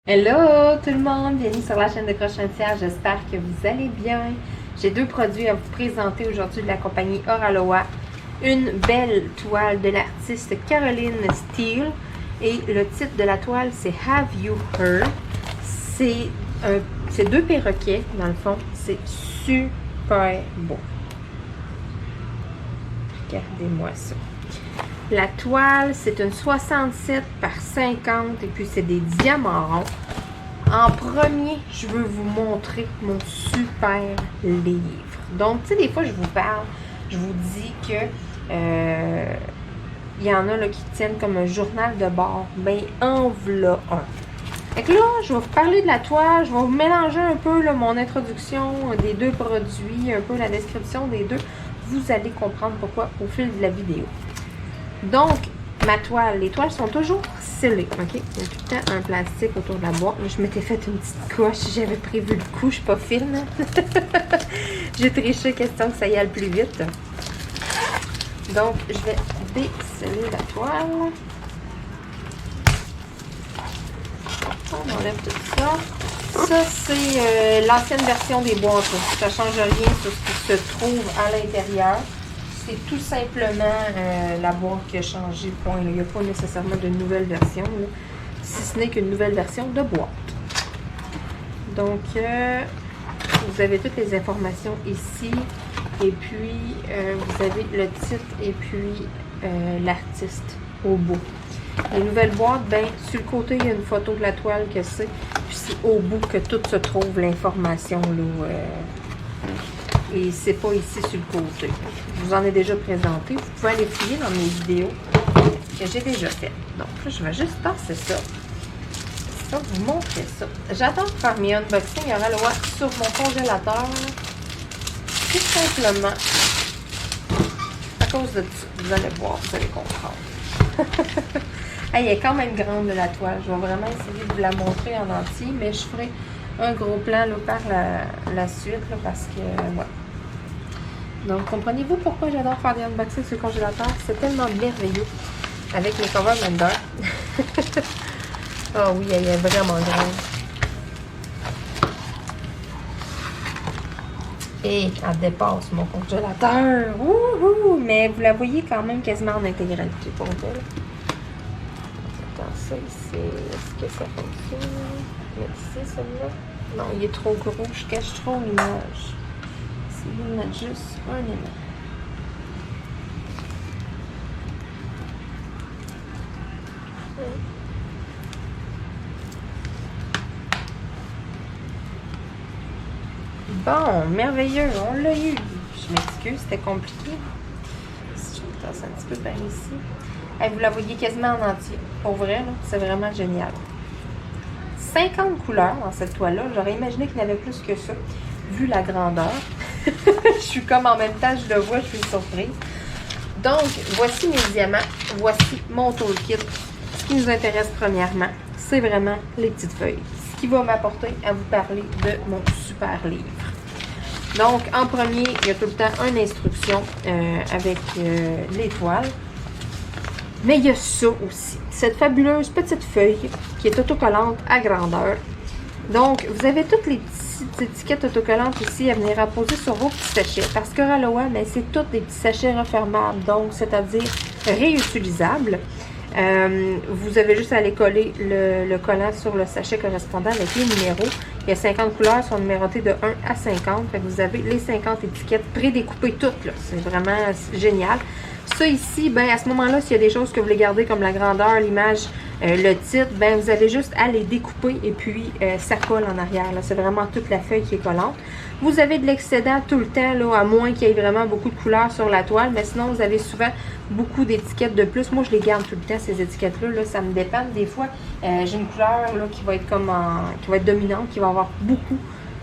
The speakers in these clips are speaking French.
Hello tout le monde, bienvenue sur la chaîne de Croche Entière, j'espère que vous allez bien. J'ai deux produits à vous présenter aujourd'hui de la compagnie Oraloa. Une belle toile de l'artiste Caroline Steele et le titre de la toile c'est Have You Heard. C'est deux perroquets dans le fond, c'est super beau. Regardez-moi ça. La toile, c'est une 67 par 50 et puis c'est des diamants ronds. En premier, je veux vous montrer mon super livre. Donc, tu sais, des fois, je vous parle, je vous dis que il y en a là, qui tiennent comme un journal de bord. Ben, en v'là un. Fait que là, je vais vous parler de la toile, je vais vous mélanger un peu là, mon introduction des deux produits, un peu la description des deux. Vous allez comprendre pourquoi au fil de la vidéo. Donc, ma toile, les toiles sont toujours scellées, ok? Il y a tout le temps un plastique autour de la boîte. Je m'étais fait une petite coche, j'avais prévu le coup, je suis pas fine. J'ai triché, question que ça y aille plus vite. Donc, je vais désceller la toile. On enlève tout ça. Ça, c'est l'ancienne version des boîtes. Ça ne change rien sur ce qui se trouve à l'intérieur. C'est tout simplement la boîte qui a changé, point. Il n'y a pas nécessairement de nouvelle version, là, si ce n'est qu'une nouvelle version de boîte. Donc, vous avez toutes les informations ici. Et puis, vous avez le titre et puis l'artiste au bout. Les nouvelles boîtes, ben, sur le côté, il y a une photo de la toile que c'est. Puis c'est au bout que tout se trouve, l'information, là. Et c'est pas ici sur le côté. Je vous en ai déjà présenté. Vous pouvez aller fouiller dans mes vidéos que j'ai déjà faites. Donc là, je vais juste passer ça. Ça, vous montrer ça. J'adore faire mes unboxings Oraloa sur mon congélateur. Tout simplement à cause de ça. Vous allez voir, vous allez comprendre. Hey, elle est quand même grande la toile. Je vais vraiment essayer de vous la montrer en entier, mais je ferai un gros plan là, par la suite là, parce que ouais. Donc comprenez-vous pourquoi j'adore faire des unboxings sur le congélateur? C'est tellement merveilleux avec les cover Mender. Ah oui, elle est vraiment grande. Et elle dépasse mon congélateur. Wouhou! Mais vous la voyez quand même quasiment en intégralité pour elle. Attends, ça ici, est-ce que ça fonctionne? Mais ici, celui-là. Non, il est trop gros, je cache trop l'image. Si vous mettre juste un élément. Bon, merveilleux, on l'a eu. Je m'excuse, c'était compliqué. Si je me tasse un petit peu par ici. Hey, vous la voyez quasiment en entier. Pour vrai, c'est vraiment génial. 50 couleurs dans cette toile-là. J'aurais imaginé qu'il y en avait plus que ça, vu la grandeur. Je suis comme en même temps, je le vois, je suis surprise. Donc, voici mes diamants. Voici mon toolkit. Ce qui nous intéresse premièrement, c'est vraiment les petites feuilles. Ce qui va m'apporter à vous parler de mon super livre. Donc, en premier, il y a tout le temps une instruction avec l'étoile. Mais il y a ça aussi. Cette fabuleuse petite feuille qui est autocollante à grandeur. Donc, vous avez toutes les petites étiquettes autocollantes ici à venir apposer sur vos petits sachets. Parce que Oraloa, mais c'est tous des petits sachets refermables, donc c'est-à-dire réutilisables. Vous avez juste à aller coller le collant sur le sachet correspondant avec les numéros. Il y a 50 couleurs, sont numérotées de 1 à 50. Fait que vous avez les 50 étiquettes prédécoupées toutes. C'est vraiment génial. Ça ici, ben à ce moment-là, s'il y a des choses que vous voulez garder comme la grandeur, l'image, le titre, ben vous avez juste à les découper et puis ça colle en arrière. C'est vraiment toute la feuille qui est collante. Vous avez de l'excédent tout le temps, là, à moins qu'il y ait vraiment beaucoup de couleurs sur la toile, mais sinon vous avez souvent beaucoup d'étiquettes de plus. Moi, je les garde tout le temps, ces étiquettes-là. Là, ça me dépend. Des fois, j'ai une couleur là, qui va être comme qui va être dominante, qui va avoir beaucoup,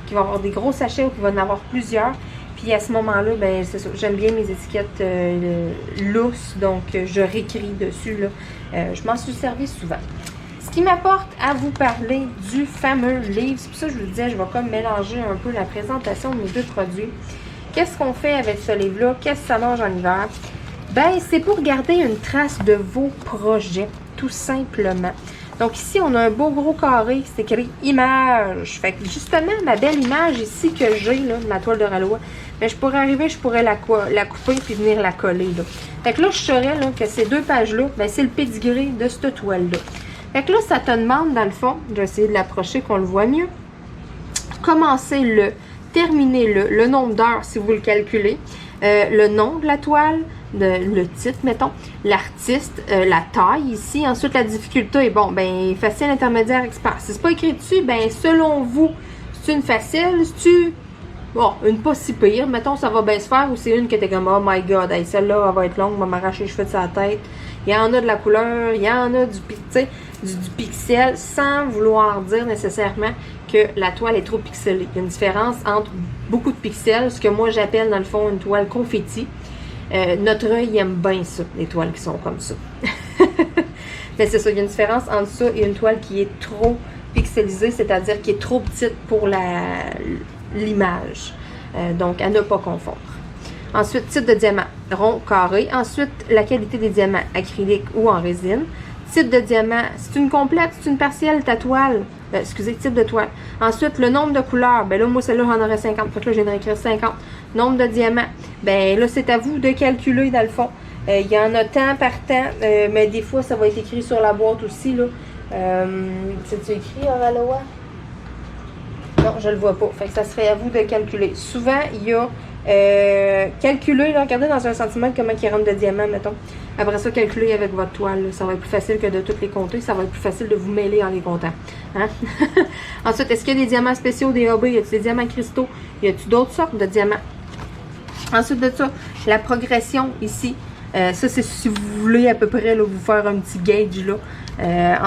qui va avoir des gros sachets ou qui va en avoir plusieurs. Puis à ce moment-là, ben c'est ça, j'aime bien mes étiquettes lousses, donc je réécris dessus. Là. Je m'en suis servi souvent. Ce qui m'apporte à vous parler du fameux livre, c'est pour ça que je vous disais, je vais comme mélanger un peu la présentation de mes deux produits. Qu'est-ce qu'on fait avec ce livre-là? Qu'est-ce que ça mange en hiver? Ben, c'est pour garder une trace de vos projets, tout simplement. Donc ici, on a un beau gros carré, c'est écrit image. Fait que justement, ma belle image ici que j'ai, là, de ma toile de Ralois, ben, je pourrais arriver, je pourrais la couper puis venir la coller, là. Fait que là, je saurais là, que ces 2 pages-là, ben, c'est le pédigré de cette toile-là. Fait que là, ça te demande, dans le fond, je vais essayer de l'approcher qu'on le voit mieux. Commencez-le, terminez-le, le nombre d'heures si vous le calculez, le nom de la toile, le titre, mettons, l'artiste, la taille ici, ensuite la difficulté, bon, ben, facile, intermédiaire, expert. Si c'est pas écrit dessus, ben, selon vous, c'est une facile, c'est-tu, bon, une pas si pire, mettons, ça va bien se faire, ou c'est une que t'es comme, oh my god, hey, celle-là, elle va être longue, va m'arracher les cheveux de sa tête. Il y en a de la couleur, il y en a du pixel, sans vouloir dire nécessairement que la toile est trop pixelée. Il y a une différence entre beaucoup de pixels, ce que moi j'appelle dans le fond une toile confetti. Notre œil aime bien ça, les toiles qui sont comme ça. Mais c'est ça, il y a une différence entre ça et une toile qui est trop pixelisée, c'est-à-dire qui est trop petite pour l'image. Donc, à ne pas confondre. Ensuite, type de diamant, rond, carré. Ensuite, la qualité des diamants, acrylique ou en résine. Type de diamant, c'est une complète, c'est une partielle, ta toile. Excusez, type de toile. Ensuite, le nombre de couleurs. Ben là, moi, celle-là, j'en aurais 50. Fait que là, je viens d'écrire 50. Nombre de diamants. Ben là, c'est à vous de calculer, dans le fond. Il y en a tant par temps, mais des fois, ça va être écrit sur la boîte aussi, là. C'est-tu écrit, Ralois? Non, je le vois pas. Fait que ça serait à vous de calculer. Souvent, il y a calculer, là, regardez dans un centimètre comment il rentre de diamants, mettons. Après ça, calculer avec votre toile. Là. Ça va être plus facile que de toutes les compter. Ça va être plus facile de vous mêler en les comptant. Hein? Ensuite, est-ce qu'il y a des diamants spéciaux, des AB? Y a-t-il des diamants cristaux? Y a-t-il d'autres sortes de diamants? Ensuite de ça, la progression ici. Ça, c'est si vous voulez à peu près là, vous faire un petit gauge. Là.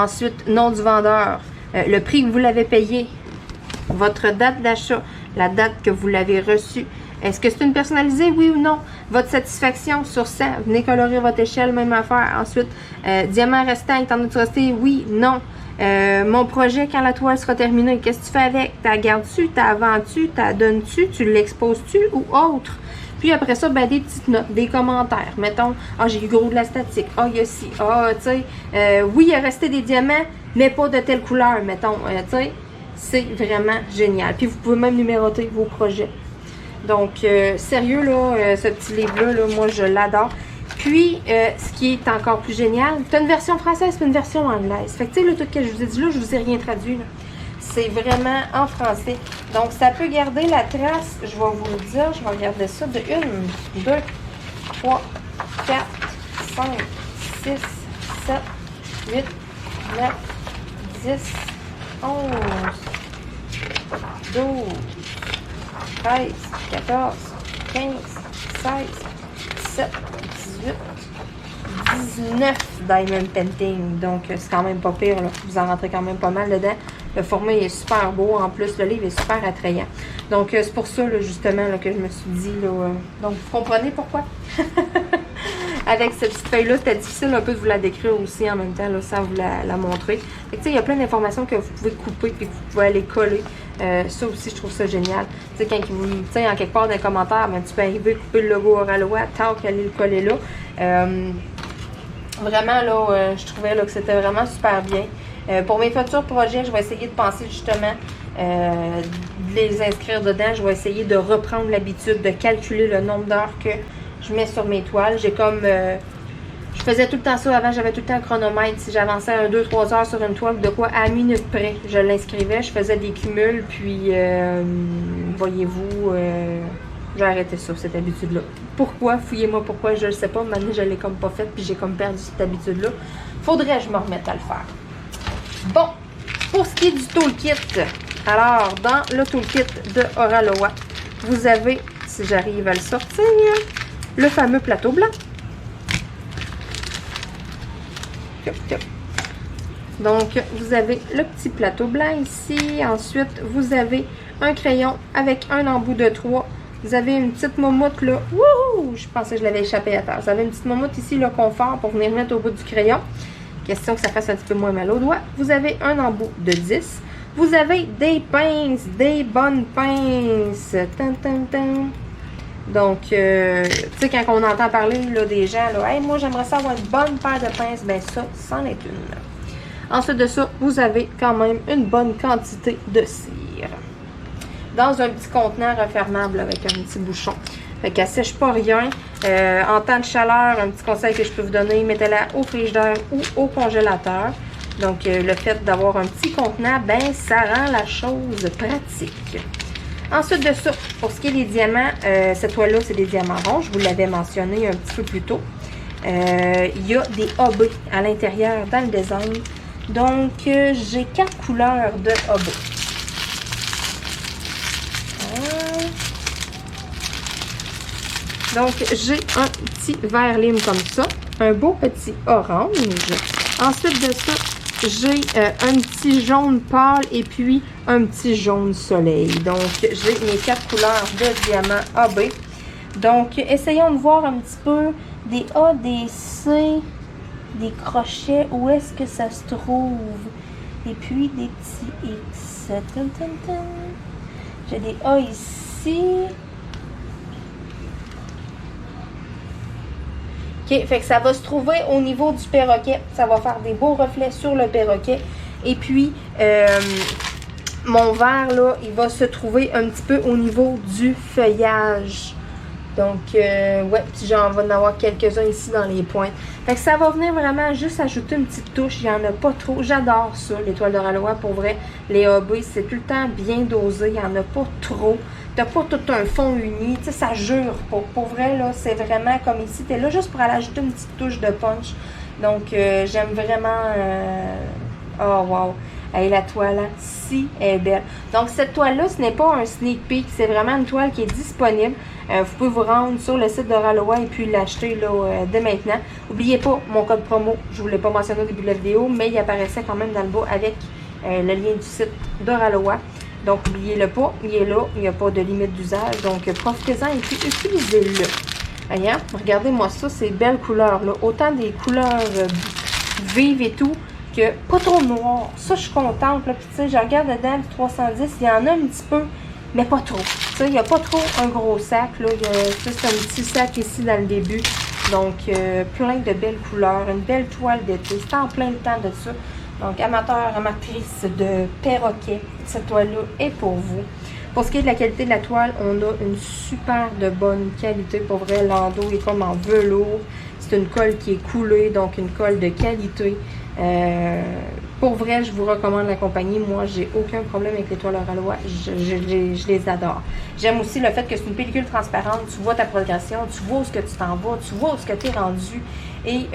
Ensuite, nom du vendeur. Le prix que vous l'avez payé. Votre date d'achat. La date que vous l'avez reçue. Est-ce que c'est une personnalisée, oui ou non? Votre satisfaction sur 100. Venez colorer votre échelle, même affaire. Ensuite, diamant restant, t'en as-tu resté? Oui, non. Mon projet, quand la toile sera terminée, qu'est-ce que tu fais avec? T'as gardes-tu? T'as vends-tu? T'as donnes-tu? Tu l'exposes-tu ou autre? Puis après ça, ben, des petites notes, des commentaires. Mettons, ah, j'ai eu gros de la statique. Ah, il y a ci. Ah, tu sais, oui, il y a resté des diamants, mais pas de telle couleur, mettons. Tu sais, c'est vraiment génial. Puis vous pouvez même numéroter vos projets. Donc, sérieux, là, ce petit livre-là, là, moi, je l'adore. Puis, ce qui est encore plus génial, tu as une version française et une version anglaise. Fait que, tu sais, là, tout ce que je vous ai dit là, je vous ai rien traduit, là. C'est vraiment en français. Donc, ça peut garder la trace, je vais vous le dire, je vais regarder ça de 1, 2, 3, 4, 5, 6, 7, 8, 9, 10, 11, 12, 13, 14, 15, 16, 17, 18, 19 Diamond Painting. Donc, c'est quand même pas pire. Là. Vous en rentrez quand même pas mal dedans. Le format est super beau. En plus, le livre est super attrayant. Donc, c'est pour ça, là, justement, là, que je me suis dit. Là, donc, vous comprenez pourquoi? Avec cette petite feuille-là, c'était difficile un peu de vous la décrire aussi en même temps, là, sans vous la montrer. Fait que, tu sais, il y a plein d'informations que vous pouvez couper et que vous pouvez aller coller. Ça aussi, je trouve ça génial. Tu sais, quand vous, tu sais, en quelque part dans les commentaires, ben, tu peux arriver, couper le logo Ralois, tant qu'aller le coller là. Vraiment, là, je trouvais là, que c'était vraiment super bien. Pour mes futurs projets, je vais essayer de penser justement de les inscrire dedans. Je vais essayer de reprendre l'habitude de calculer le nombre d'heures que je mets sur mes toiles. J'ai comme... je faisais tout le temps ça avant, j'avais tout le temps un chronomètre. Si j'avançais 1, 2, 3 heures sur une toile, de quoi à minute près, je l'inscrivais. Je faisais des cumuls, puis voyez-vous, j'ai arrêté ça, cette habitude-là. Pourquoi? Fouillez-moi pourquoi, je ne sais pas. Maintenant, je ne l'ai comme pas faite, puis j'ai comme perdu cette habitude-là. Faudrait que je me remette à le faire. Bon, pour ce qui est du toolkit, alors, dans le toolkit de Ralois, vous avez, si j'arrive à le sortir, le fameux plateau blanc. Donc, vous avez le petit plateau blanc ici. Ensuite, vous avez un crayon avec un embout de 3. Vous avez une petite momoute là. Wouhou! Je pensais que je l'avais échappé à terre. Vous avez une petite momoute ici, le confort, pour venir mettre au bout du crayon. Question que ça fasse un petit peu moins mal au doigt. Vous avez un embout de 10. Vous avez des pinces, des bonnes pinces. Donc, tu sais, quand on entend parler là, des gens, là, hey, moi j'aimerais ça avoir une bonne paire de pinces, ben ça, c'en est une. Ensuite de ça, vous avez quand même une bonne quantité de cire. Dans un petit contenant refermable avec un petit bouchon. Fait qu'elle sèche pas rien. En temps de chaleur, un petit conseil que je peux vous donner, mettez-la au frigidaire ou au congélateur. Donc, le fait d'avoir un petit contenant, ben, ça rend la chose pratique. Ensuite de ça, pour ce qui est des diamants, cette toile-là, c'est des diamants ronds. Je vous l'avais mentionné un petit peu plus tôt. Il y a des AB à l'intérieur dans le design. Donc, j'ai 4 couleurs de AB. Donc, j'ai un petit vert lime comme ça, un beau petit orange. Ensuite de ça, j'ai un petit jaune pâle et puis un petit jaune soleil. Donc, j'ai mes 4 couleurs de diamant AB. Donc, essayons de voir un petit peu des A, des C, des crochets. Où est-ce que ça se trouve? Et puis, des petits X. J'ai des A ici. OK, fait que ça va se trouver au niveau du perroquet. Ça va faire des beaux reflets sur le perroquet. Et puis, mon vert, là, il va se trouver un petit peu au niveau du feuillage. Donc, ouais, puis j'en vais en avoir quelques-uns ici dans les pointes. Fait que ça va venir vraiment juste ajouter une petite touche. Il n'y en a pas trop. J'adore ça, l'étoile de Ralois. Pour vrai, les AB, c'est tout le temps bien dosé. Il n'y en a pas trop. T'as pas tout un fond uni, tu sais, ça jure pas. Pour vrai, là, c'est vraiment comme ici. T'es là juste pour aller ajouter une petite touche de punch. Donc, j'aime vraiment... Oh, wow! Hey, la toile, hein, si elle est belle. Donc, cette toile-là, ce n'est pas un sneak peek. C'est vraiment une toile qui est disponible. Vous pouvez vous rendre sur le site de Ralois et puis l'acheter là dès maintenant. N'oubliez pas mon code promo. Je ne vous l'ai pas mentionné au début de la vidéo, mais il apparaissait quand même dans le bas avec le lien du site de Ralois. Donc, n'oubliez-le pas, il est là, il n'y a pas de limite d'usage. Donc, profitez-en et puis utilisez-le. Voyez, regardez-moi ça, ces belles couleurs-là. Autant des couleurs vives et tout, que pas trop noir. Ça, je suis contente. Là. Puis, tu sais, je regarde dedans le 310, il y en a un petit peu, mais pas trop. Tu sais, il n'y a pas trop un gros sac. Là. C'est un petit sac ici dans le début. Donc, plein de belles couleurs, une belle toile d'été. C'est en plein temps de ça. Donc, amateur, amatrice de perroquet, cette toile-là est pour vous. Pour ce qui est de la qualité de la toile, on a une super de bonne qualité. Pour vrai, l'endos est comme en velours. C'est une colle qui est coulée, donc une colle de qualité. Pour vrai, je vous recommande la compagnie. Moi, j'ai aucun problème avec les toiles Ralois. Je les adore. J'aime aussi le fait que c'est une pellicule transparente. Tu vois ta progression, tu vois où est-ce que tu t'en vas, tu vois où est-ce que tu es rendu. Et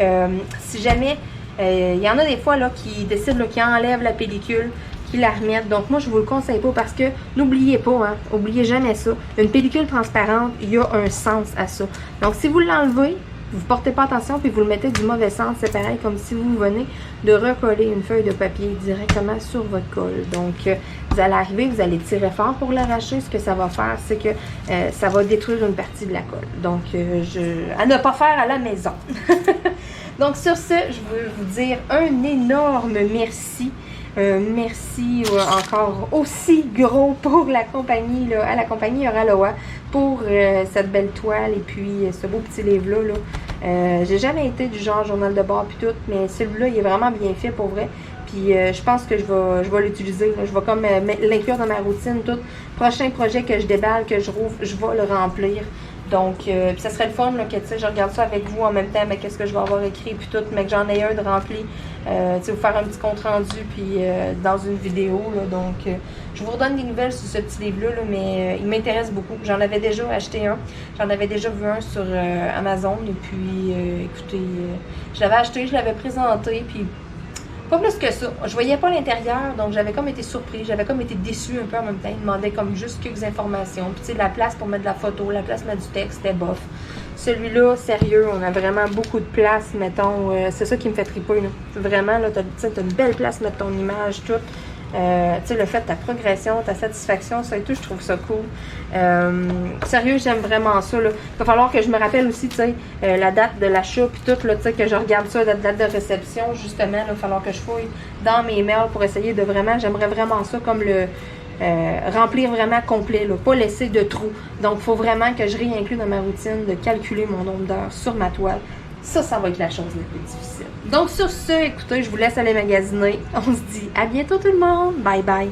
si jamais... il y en a des fois là, qui décident là, qui enlèvent la pellicule, qui la remettent. Donc, moi, je ne vous le conseille pas parce que n'oubliez pas, hein, oubliez jamais ça. Une pellicule transparente, il y a un sens à ça. Donc, si vous l'enlevez, vous ne portez pas attention puis vous le mettez du mauvais sens, c'est pareil comme si vous venez de recoller une feuille de papier directement sur votre colle. Donc, vous allez arriver, vous allez tirer fort pour l'arracher. Ce que ça va faire, c'est que ça va détruire une partie de la colle. Donc, à ne pas faire à la maison. Donc, sur ce, je veux vous dire un énorme merci. Merci encore aussi gros pour la compagnie, là, à la compagnie Ralois pour cette belle toile et puis ce beau petit livre-là. J'ai jamais été du genre journal de bord puis tout, mais celui-là, il est vraiment bien fait pour vrai. Puis je pense que je vais l'utiliser. Je vais comme l'inclure dans ma routine. Tout prochain projet que je déballe, que je rouvre, je vais le remplir. Donc, puis ça serait le fun là, que tu sais, je regarde ça avec vous en même temps, mais qu'est-ce que je vais avoir écrit, puis tout, mais que j'en ai un de rempli, tu sais, vous faire un petit compte rendu, puis dans une vidéo, là, donc, je vous redonne des nouvelles sur ce petit livre-là, là, mais il m'intéresse beaucoup. J'en avais déjà acheté un, j'en avais déjà vu un sur Amazon, et puis, écoutez, je l'avais acheté, je l'avais présenté, puis pas plus que ça. Je voyais pas l'intérieur, donc j'avais comme été surpris, j'avais comme été déçue un peu en même temps. Il demandait comme juste quelques informations. Puis tu sais, la place pour mettre de la photo, la place pour mettre du texte, c'était bof. Celui-là, sérieux, on a vraiment beaucoup de place, mettons. C'est ça qui me fait triper, là. Vraiment, là, t'as une belle place pour mettre ton image, tout. Tu sais, le fait de ta progression, ta satisfaction, ça et tout, je trouve ça cool. Sérieux, j'aime vraiment ça, là. Il va falloir que je me rappelle aussi, tu sais, la date de l'achat, puis tout, là, tu sais, que je regarde ça, la date de réception, justement, là, il va falloir que je fouille dans mes mails pour essayer de vraiment, j'aimerais vraiment ça comme le... remplir vraiment complet, là, pas laisser de trous. Donc, il faut vraiment que je réinclue dans ma routine de calculer mon nombre d'heures sur ma toile. Ça va être la chose la plus difficile. Donc sur ce, écoutez, je vous laisse aller magasiner. On se dit à bientôt tout le monde. Bye bye.